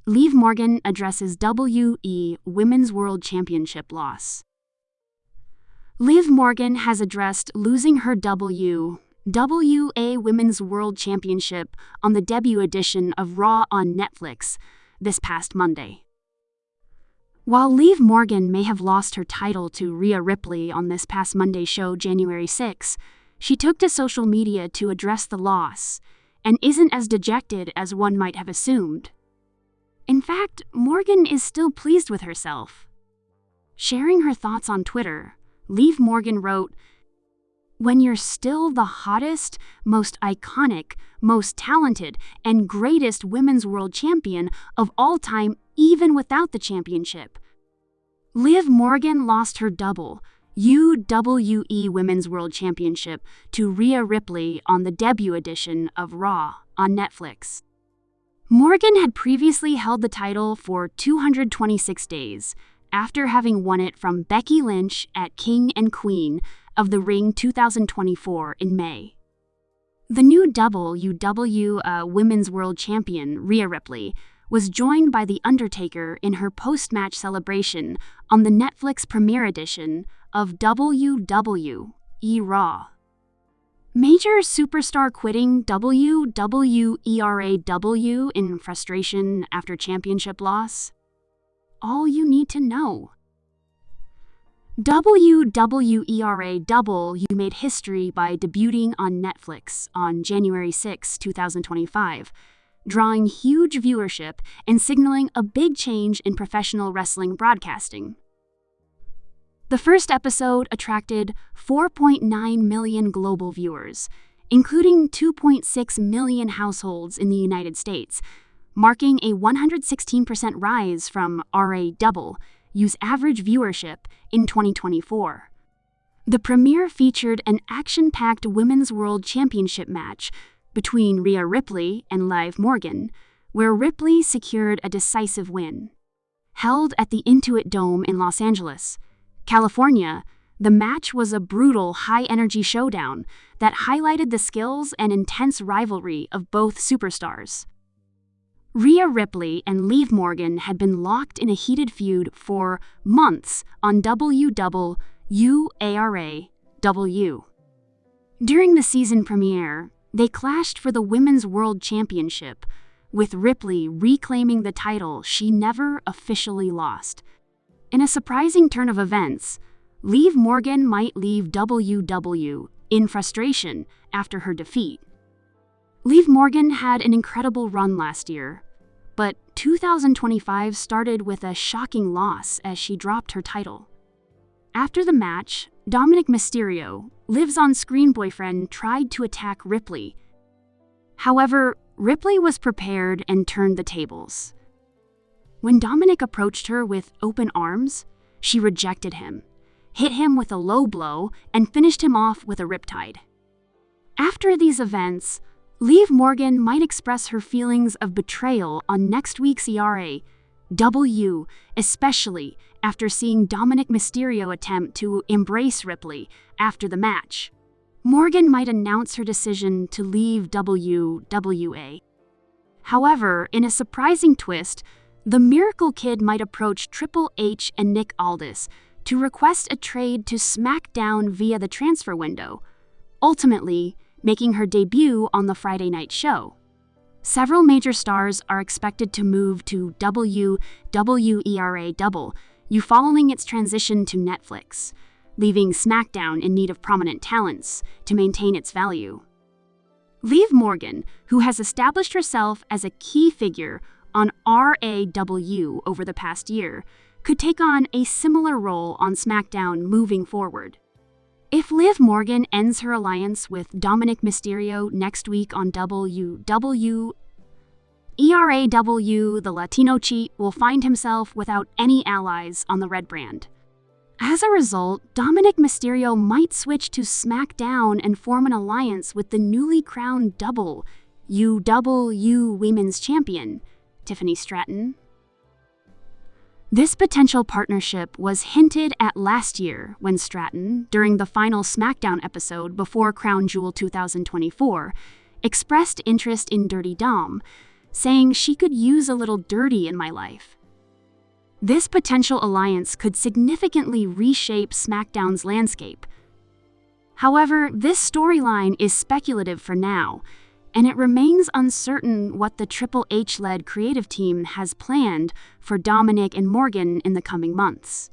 Liv Morgan addresses WWE Women's World Championship loss. Liv Morgan has addressed losing her WWA Women's World Championship on the debut edition of Raw on Netflix this past Monday. While Liv Morgan may have lost her title to Rhea Ripley on this past Monday show, January 6, she took to social media to address the loss and isn't as dejected as one might have assumed. In fact, Morgan is still pleased with herself. Sharing her thoughts on Twitter, Liv Morgan wrote, "When you're still the hottest, most iconic, most talented, and greatest women's world champion of all time, even without the championship." Liv Morgan lost her WWE Women's World Championship to Rhea Ripley on the debut edition of Raw on Netflix. Morgan had previously held the title for 226 days, after having won it from Becky Lynch at King and Queen of the Ring 2024 in May. The new WWE Women's World Champion, Rhea Ripley, was joined by The Undertaker in her post-match celebration on the Netflix premiere edition of WWE Raw. Major superstar quitting WWERAW in frustration after championship loss? All you need to know. WWERAW made history by debuting on Netflix on January 6, 2025, drawing huge viewership and signaling a big change in professional wrestling broadcasting. The first episode attracted 4.9 million global viewers, including 2.6 million households in the United States, marking a 116% rise from RAW's average viewership in 2024. The premiere featured an action-packed Women's World Championship match between Rhea Ripley and Liv Morgan, where Ripley secured a decisive win. Held at the Intuit Dome in Los Angeles, California, the match was a brutal, high-energy showdown that highlighted the skills and intense rivalry of both superstars. Rhea Ripley and Liv Morgan had been locked in a heated feud for months on WWERAW. During the season premiere, they clashed for the Women's World Championship, with Ripley reclaiming the title she never officially lost. In a surprising turn of events, Liv Morgan might leave WW in frustration after her defeat. Liv Morgan had an incredible run last year, but 2025 started with a shocking loss as she dropped her title. After the match, Dominic Mysterio, Liv's on-screen boyfriend, tried to attack Ripley. However, Ripley was prepared and turned the tables. When Dominic approached her with open arms, she rejected him, hit him with a low blow, and finished him off with a riptide. After these events, Liv Morgan might express her feelings of betrayal on next week's ERAW, especially after seeing Dominic Mysterio attempt to embrace Ripley after the match. Morgan might announce her decision to leave WWA. However, in a surprising twist, the Miracle Kid might approach Triple H and Nick Aldis to request a trade to SmackDown via the transfer window, ultimately making her debut on the Friday night show. Several major stars are expected to move to WWERAW following its transition to Netflix, leaving SmackDown in need of prominent talents to maintain its value. Liv Morgan, who has established herself as a key figure on RAW over the past year, could take on a similar role on SmackDown moving forward. If Liv Morgan ends her alliance with Dominic Mysterio next week on WWERAW, the Latino cheat will find himself without any allies on the red brand. As a result, Dominic Mysterio might switch to SmackDown and form an alliance with the newly crowned WW Women's Champion, Tiffany Stratton. This potential partnership was hinted at last year when Stratton, during the final SmackDown episode before Crown Jewel 2024, expressed interest in Dirty Dom, saying she could use a little dirty in my life. This potential alliance could significantly reshape SmackDown's landscape. However, this storyline is speculative for now, and it remains uncertain what the Triple H-led creative team has planned for Dominic and Morgan in the coming months.